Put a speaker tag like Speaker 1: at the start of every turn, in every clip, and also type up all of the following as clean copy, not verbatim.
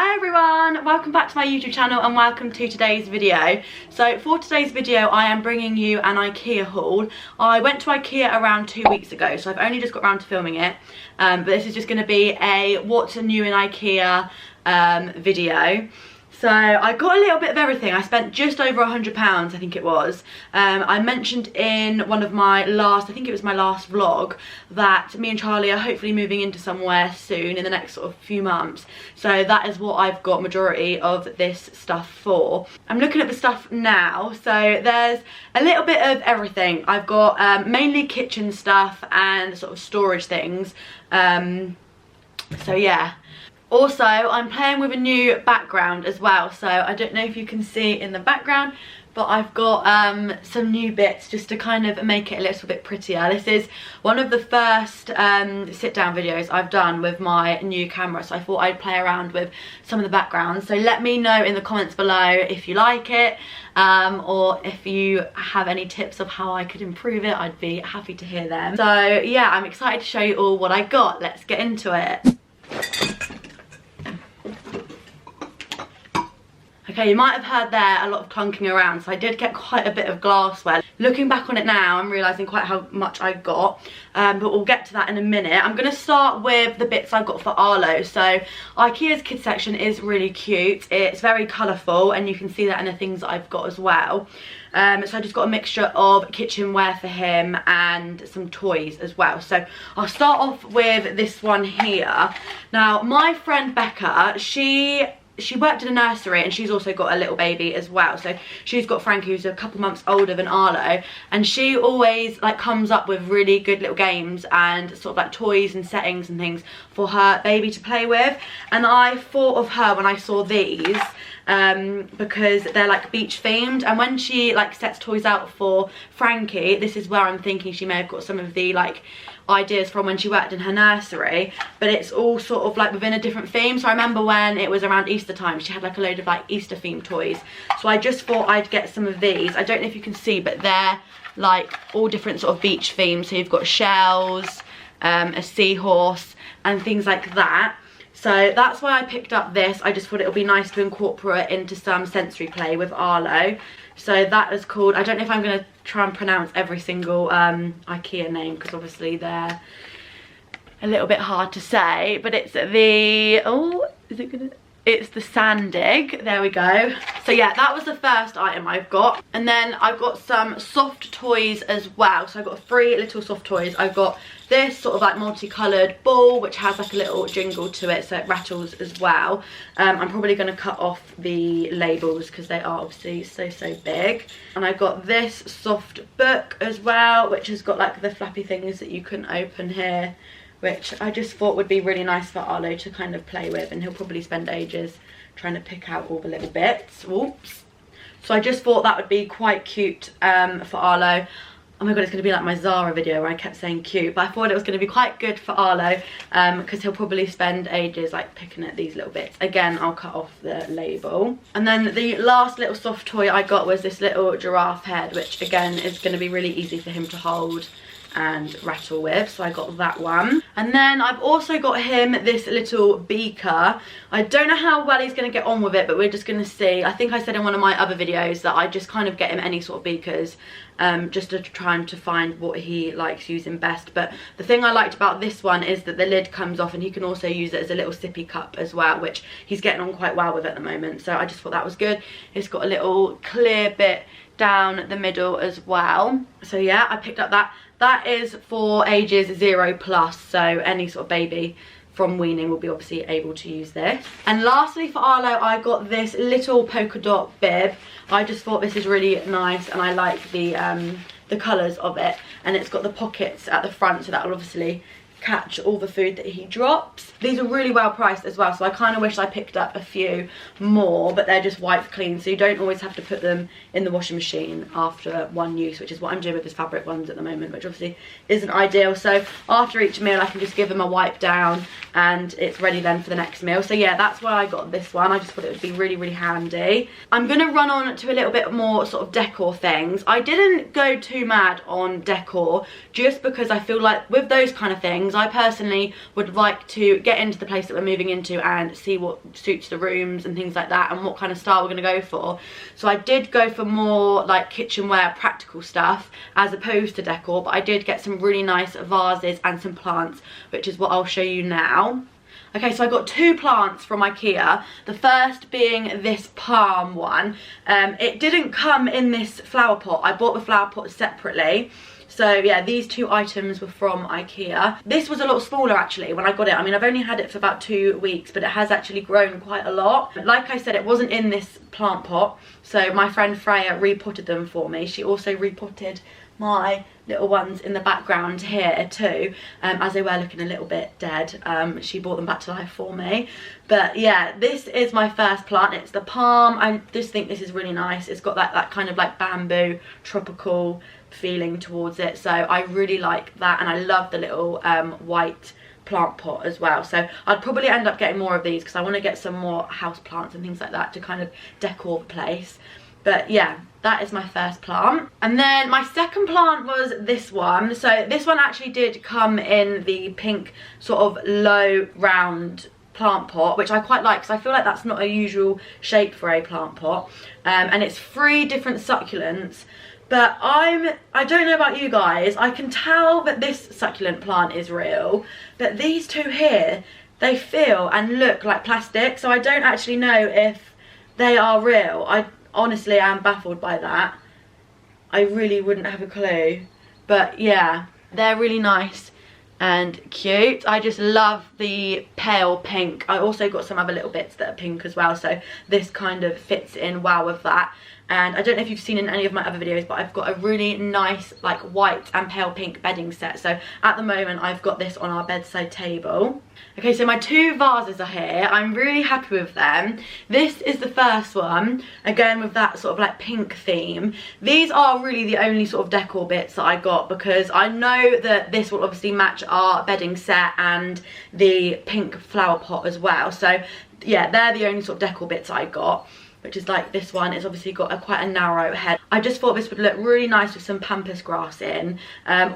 Speaker 1: Hi everyone, welcome back to my YouTube channel and welcome to today's video. So for today's video I am bringing you an IKEA haul. I went to IKEA around 2 weeks ago, so I've only just got around to filming it, but this is just going to be a what's new in IKEA video. So I got a little bit of everything. I spent just over £100, I think it was. I mentioned in one of my last, I think it was my last vlog, that me and Charlie are hopefully moving into somewhere soon in the next sort of few months. So that is what I've got majority of this stuff for. I'm looking at the stuff now. So there's a little bit of everything. I've got mainly kitchen stuff and sort of storage things. So yeah. Also, I'm playing with a new background as well, so I don't know if you can see in the background, but I've got some new bits just to kind of make it a little bit prettier. This is one of the first sit-down videos I've done with my new camera, so I thought I'd play around with some of the backgrounds. So let me know in the comments below if you like it, or if you have any tips of how I could improve it. I'd be happy to hear them. So yeah, I'm excited to show you all what I got. Let's get into it. Okay, you might have heard there a lot of clunking around, so I did get quite a bit of glassware. Looking back on it now, I'm realising quite how much I got, but we'll get to that in a minute. I'm going to start with the bits I got for Arlo. So IKEA's kids section is really cute. It's very colourful, and you can see that in the things that I've got as well. So I just got a mixture of kitchenware for him and some toys as well. So I'll start off with this one here. Now, my friend Becca, she worked in a nursery, and she's also got a little baby as well. So she's got Frankie, who's a couple months older than Arlo, and she always like comes up with really good little games and sort of like toys and settings and things for her baby to play with. And I thought of her when I saw these, because they're like beach themed, and when she like sets toys out for Frankie, this is where I'm thinking she may have got some of the like ideas from when she worked in her nursery, but it's all sort of like within a different theme. So I remember when it was around Easter time, she had like a load of like Easter themed toys, so I just thought I'd get some of these. I don't know if you can see, but they're like all different sort of beach themes. So you've got shells, a seahorse and things like that. So that's why I picked up this. I just thought it would be nice to incorporate into some sensory play with Arlo. So that is called, I don't know if I'm going to try and pronounce every single IKEA name, because obviously they're a little bit hard to say, but it's the, oh, is it going to, it's the Sandig. There we go. So yeah, that was the first item I've got. And then I've got some soft toys as well. So I've got 3 little soft toys. I've got this sort of like multicoloured ball, which has like a little jingle to it, so it rattles as well. I'm probably going to cut off the labels because they are obviously so big. And I've got this soft book as well, which has got like the flappy things that you can open here, which I just thought would be really nice for Arlo to kind of play with, and he'll probably spend ages trying to pick out all the little bits. Whoops. So I just thought that would be quite cute for Arlo. Oh my god, it's going to be like my Zara video where I kept saying cute, but I thought it was going to be quite good for Arlo, because he'll probably spend ages like picking at these little bits. Again, I'll cut off the label. And then the last little soft toy I got was this little giraffe head, which again is going to be really easy for him to hold and rattle with, so I got that one. And then I've also got him this little beaker. I don't know how well he's going to get on with it, but we're just going to see. I think I said in one of my other videos that I just kind of get him any sort of beakers, just to try and to find what he likes using best. But the thing I liked about this one is that the lid comes off, and he can also use it as a little sippy cup as well, which he's getting on quite well with at the moment, so I just thought that was good. It's got a little clear bit down the middle as well. So yeah, I picked up that. That is for ages 0+, so any sort of baby from weaning will be obviously able to use this. And lastly for Arlo, I got this little polka dot bib. I just thought this is really nice, and I like the colours of it, and it's got the pockets at the front, so that will obviously catch all the food that he drops. These are really well priced as well, so I kind of wish I picked up a few more, but they're just wiped clean, so you don't always have to put them in the washing machine after one use, which is what I'm doing with his fabric ones at the moment, which obviously isn't ideal. So after each meal I can just give them a wipe down, and it's ready then for the next meal. So yeah, that's why I got this one. I just thought it would be really handy. I'm gonna run on to a little bit more sort of decor things. I didn't go too mad on decor, just because I feel like with those kind of things things. I personally would like to get into the place that we're moving into and see what suits the rooms and things like that, and what kind of style we're going to go for. So I did go for more like kitchenware, practical stuff as opposed to decor, but I did get some really nice vases and some plants, which is what I'll show you now. Okay, so I got 2 plants from IKEA. The first being this palm one. It didn't come in this flower pot. I bought the flower pot separately. So yeah, these 2 items were from IKEA. This was a lot smaller actually when I got it. I mean, I've only had it for about 2 weeks, but it has actually grown quite a lot. Like I said, it wasn't in this plant pot, so my friend Freya repotted them for me. She also repotted my little ones in the background here too, as they were looking a little bit dead. She brought them back to life for me. But yeah, this is my first plant. It's the palm. I just think this is really nice. It's got that kind of like bamboo tropical feeling towards it, so I really like that, and I love the little white plant pot as well. So I'd probably end up getting more of these because I want to get some more house plants and things like that to kind of decor the place. But yeah, that is my first plant. And then my second plant was this one. So this one actually did come in the pink sort of low round plant pot, which I quite like because I feel like that's not a usual shape for a plant pot. And it's 3 different succulents. But I don't know about you guys, I can tell that this succulent plant is real, but these 2 here, they feel and look like plastic, so I don't actually know if they are real. I honestly am baffled by that. I really wouldn't have a clue. But yeah, they're really nice and cute. I just love the pale pink. I also got some other little bits that are pink as well, so this kind of fits in well with that. And I don't know if you've seen in any of my other videos, but I've got a really nice like white and pale pink bedding set. So at the moment I've got this on our bedside table. Okay, so my 2 vases are here. I'm really happy with them. This is the first one, again with that sort of like pink theme. These are really the only sort of decor bits that I got, because I know that this will obviously match our bedding set and the pink flower pot as well. So yeah, they're the only sort of decor bits I got, which is like this one. It's obviously got quite a narrow head. I just thought this would look really nice with some pampas grass in,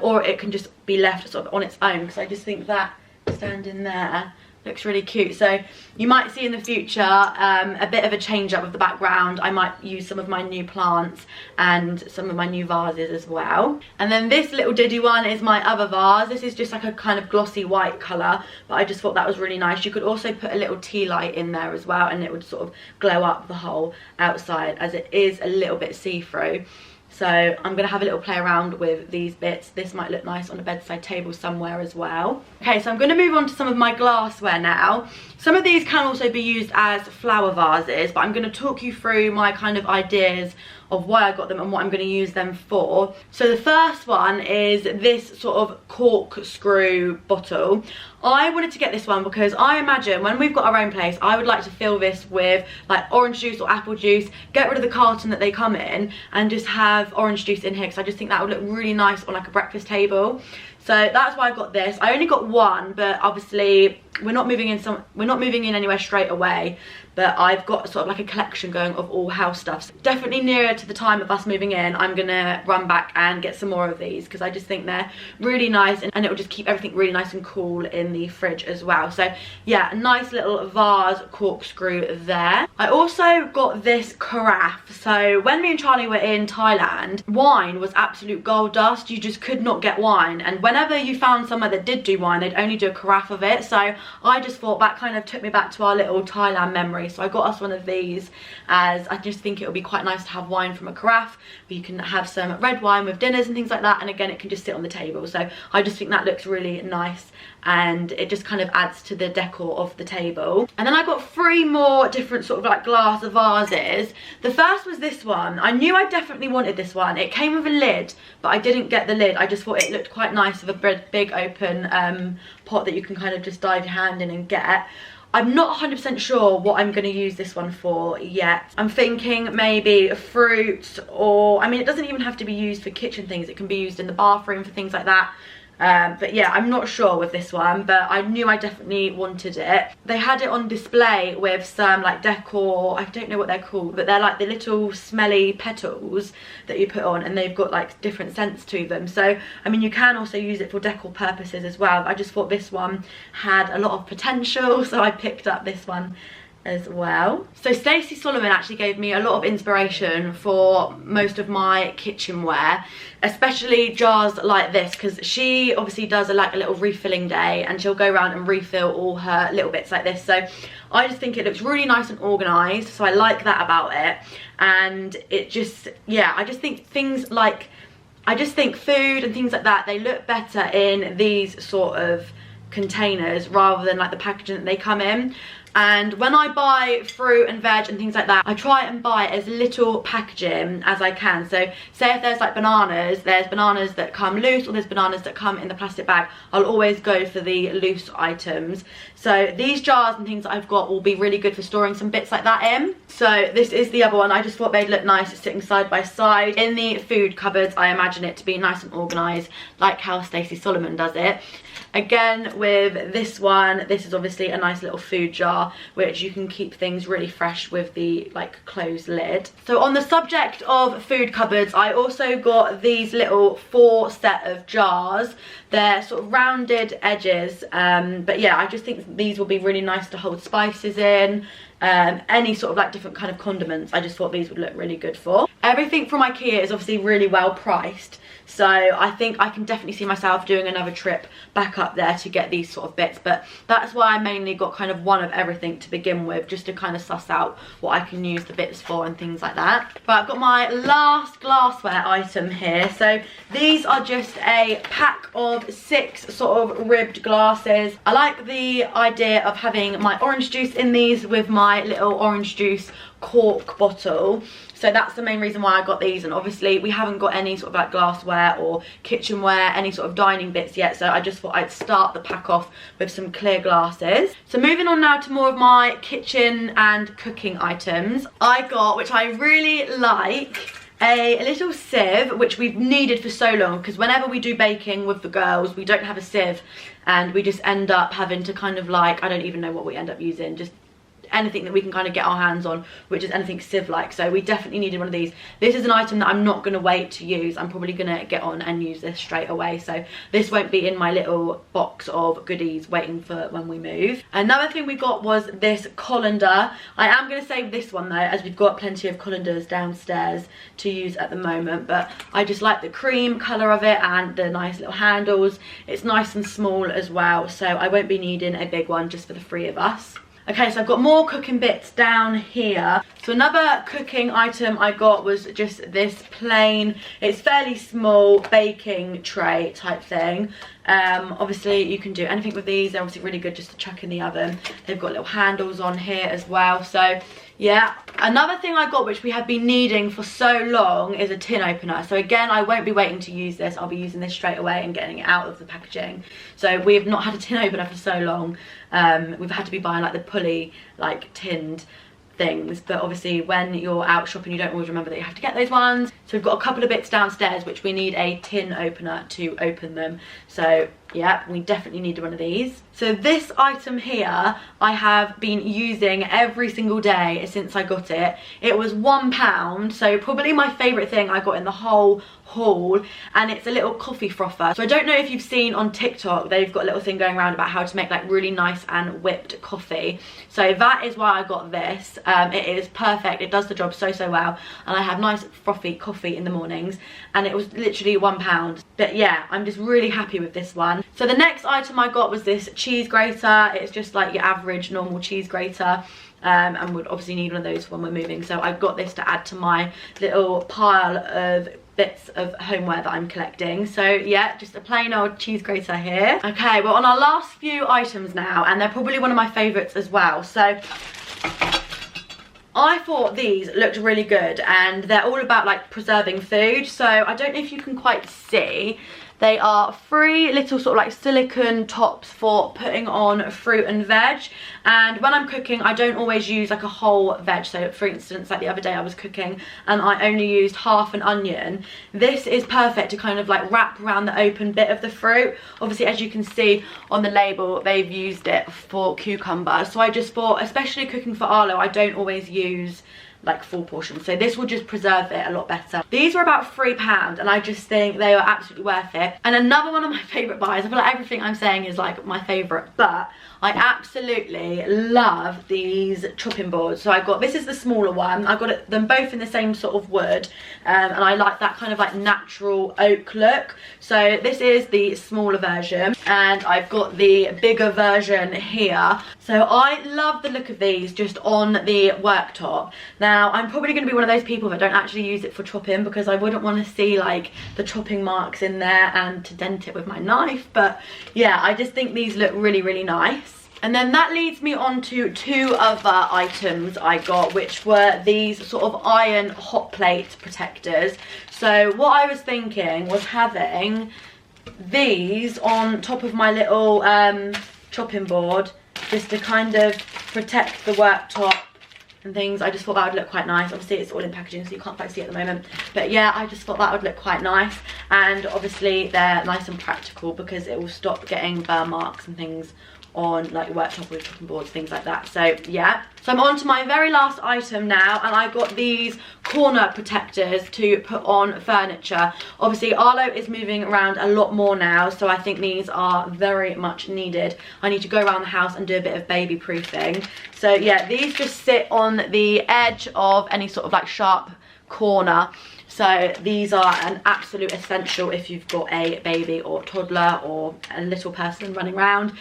Speaker 1: or it can just be left sort of on its own, because I just think that standing there looks really cute. So you might see in the future a bit of a change up with the background. I might use some of my new plants and some of my new vases as well. And then this little diddy one is my other vase. This is just like a kind of glossy white colour, but I just thought that was really nice. You could also put a little tea light in there as well, and it would sort of glow up the whole outside, as it is a little bit see-through. So I'm going to have a little play around with these bits. This might look nice on a bedside table somewhere as well. Okay, so I'm going to move on to some of my glassware now. Some of these can also be used as flower vases, but I'm going to talk you through my kind of ideas of why I got them and what I'm going to use them for. So the first one is this sort of corkscrew bottle. I wanted to get this one because I imagine when we've got our own place, I would like to fill this with like orange juice or apple juice, get rid of the carton that they come in, and just have orange juice in here, because I just think that would look really nice on like a breakfast table. So that's why I got this. I only got one, but obviously we're not moving in anywhere straight away, but I've got sort of like a collection going of all house stuff. So definitely nearer to the time of us moving in, I'm gonna run back and get some more of these, because I just think they're really nice, and it will just keep everything really nice and cool in the fridge as well. So yeah, a nice little vase corkscrew there. I also got this carafe. So when me and Charlie were in Thailand, wine was absolute gold dust. You just could not get wine, and whenever you found somewhere that did do wine, they'd only do a carafe of it. So I just thought that kind of took me back to our little Thailand memory. So I got us one of these, as I just think it would be quite nice to have wine from a carafe, but you can have some red wine with dinners and things like that, and again it can just sit on the table. So I just think that looks really nice, and it just kind of adds to the decor of the table. And then I got 3 more different sort of like glass vases. The first was this one. I knew I definitely wanted this one. It came with a lid, but I didn't get the lid. I just thought it looked quite nice with a big open pot that you can kind of just dive your hand in and get. I'm not 100% sure what I'm going to use this one for yet. I'm thinking maybe fruit, or I mean, it doesn't even have to be used for kitchen things. It can be used in the bathroom for things like that. But yeah, I'm not sure with this one, but I knew I definitely wanted it. They had it on display with some like decor, I don't know what they're called, but they're like the little smelly petals that you put on, and they've got like different scents to them. So I mean, you can also use it for decor purposes as well. I just thought this one had a lot of potential, so I picked up this one as well. So Stacey Solomon actually gave me a lot of inspiration for most of my kitchenware, especially jars like this, because she obviously does like a little refilling day, and she'll go around and refill all her little bits like this. So I just think it looks really nice and organized, so I like that about it. And it just, yeah, I just think things like, I just think food and things like that, they look better in these sort of containers rather than like the packaging that they come in. And when I buy fruit and veg and things like that, I try and buy as little packaging as I can. So say if there's like bananas, there's bananas that come loose or there's bananas that come in the plastic bag, I'll always go for the loose items. So these jars and things that I've got will be really good for storing some bits like that in. So this is the other one. I just thought they'd look nice sitting side by side. In the food cupboards, I imagine it to be nice and organised, like how Stacey Solomon does it. Again, with this one, this is obviously a nice little food jar, which you can keep things really fresh with the like closed lid. So on the subject of food cupboards, I also got these little 4 set of jars. They're sort of rounded edges, but yeah, I just think these will be really nice to hold spices in. Any sort of like different kind of condiments, I just thought these would look really good for. Everything from IKEA is obviously really well priced, so I think I can definitely see myself doing another trip back up there to get these sort of bits. But that's why I mainly got kind of one of everything to begin with, just to kind of suss out what I can use the bits for and things like that. But I've got my last glassware item here. So these are just a pack of 6 sort of ribbed glasses. I like the idea of having my orange juice in these with my little orange juice cork bottle. So that's the main reason why I got these. And obviously we haven't got any sort of like glassware or kitchenware, any sort of dining bits yet, so I just thought I'd start the pack off with some clear glasses. So moving on now to more of my kitchen and cooking items, I got, which I really like, a little sieve, which we've needed for so long, because whenever we do baking with the girls, we don't have a sieve, and we just end up having to kind of like, I don't even know what we end up using, just anything that we can kind of get our hands on, which is anything sieve like. So we definitely needed one of these. This is an item that I'm not going to wait to use. I'm probably going to get on and use this straight away, so this won't be in my little box of goodies waiting for when we move. Another thing we got was this colander. I am going to save this one though, as we've got plenty of colanders downstairs to use at the moment, but I just like the cream colour of it and the nice little handles. It's nice and small as well, so I won't be needing a big one just for the 3 of us. Okay, so I've got more cooking bits down here. So another cooking item I got was just this plain, it's fairly small baking tray type thing. Obviously you can do anything with these. They're obviously really good just to chuck in the oven. They've got little handles on here as well. So yeah, another thing I got which we have been needing for so long is a tin opener. So again, I won't be waiting to use this. I'll be using this straight away and getting it out of the packaging. So we have not had a tin opener for so long. We've had to be buying like the pulley, like tinned things, but obviously when you're out shopping you don't always remember that you have to get those ones. So we've got a couple of bits downstairs which we need a tin opener to open them. So yeah, we definitely needed one of these. So this item here I have been using every single day since I got it. It was £1, so probably my favourite thing I got in the whole haul, and it's a little coffee frother. So I don't know if you've seen on TikTok, they've got a little thing going around about how to make like really nice and whipped coffee. So that is why I got this. It is perfect, it does the job so well, and I have nice frothy coffee in the mornings, and it was literally £1. But yeah, I'm just really happy with this one. So the next item I got was this cheese grater. It's just like your average normal cheese grater. And would obviously need one of those when we're moving, so I got this to add to my little pile of bits of homeware that I'm collecting. So yeah, just a plain old cheese grater here. Okay, we're on our last few items now, and they're probably one of my favourites as well. So I thought these looked really good, and they're all about like preserving food. So I don't know if you can quite see, They are 3 little sort of like silicone tops for putting on fruit and veg. And when I'm cooking, I don't always use like a whole veg. So for instance, like the other day I was cooking and I only used half an onion. This is perfect to kind of like wrap around the open bit of the fruit. Obviously, as you can see on the label, they've used it for cucumber. So I just thought, especially cooking for Arlo, I don't always use like full portions, so this will just preserve it a lot better. These were about £3 and I just think they are absolutely worth it. And another one of my favourite buys, I feel like everything I'm saying is like my favourite, but I absolutely love these chopping boards. So I got, this is the smaller one, I got them both in the same sort of wood, and I like that kind of like natural oak look. So this is the smaller version and I've got the bigger version here. So I love the look of these just on the worktop. Now I'm probably going to be one of those people that don't actually use it for chopping because I wouldn't want to see like the chopping marks in there and to dent it with my knife, but yeah, I just think these look really, really nice. And then that leads me on to 2 other items I got, which were these sort of iron hot plate protectors. So what I was thinking was having these on top of my little chopping board, just to kind of protect the worktop and things. I just thought that would look quite nice. Obviously it's all in packaging, so you can't quite see it at the moment, but yeah, I just thought that would look quite nice. And obviously they're nice and practical because it will stop getting burn marks and things on like worktop with chopping boards, things like that. So yeah, so I'm on to my very last item now, and I got these corner protectors to put on furniture. Obviously Arlo is moving around a lot more now, so I think these are very much needed. I need to go around the house and do a bit of baby proofing. So yeah, these just sit on the edge of any sort of like sharp corner. So these are an absolute essential if you've got a baby or toddler or a little person running around.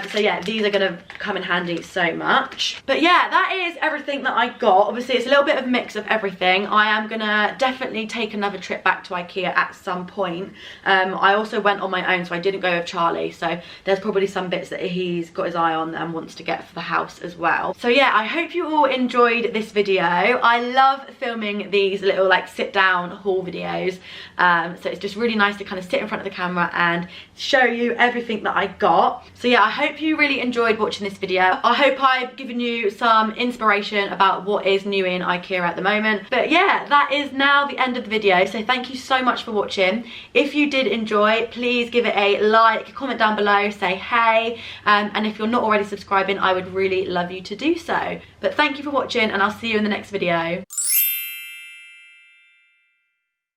Speaker 1: So yeah, these are going to come in handy so much. But yeah, that is everything that I got. Obviously it's a little bit of a mix of everything. I am going to definitely take another trip back to IKEA at some point. I also went on my own, so I didn't go with Charlie. So there's probably some bits that he's got his eye on and wants to get for the house as well. So yeah, I hope you all enjoyed this video. I love filming these little like sit down haul videos, so it's just really nice to kind of sit in front of the camera and show you everything that I got. So yeah, I hope you really enjoyed watching this video. I hope I've given you some inspiration about what is new in IKEA at the moment. But yeah, that is now the end of the video, so thank you so much for watching. If you did enjoy, please give it a like, comment down below, say hey, and if you're not already subscribing, I would really love you to do so. But thank you for watching, and I'll see you in the next video.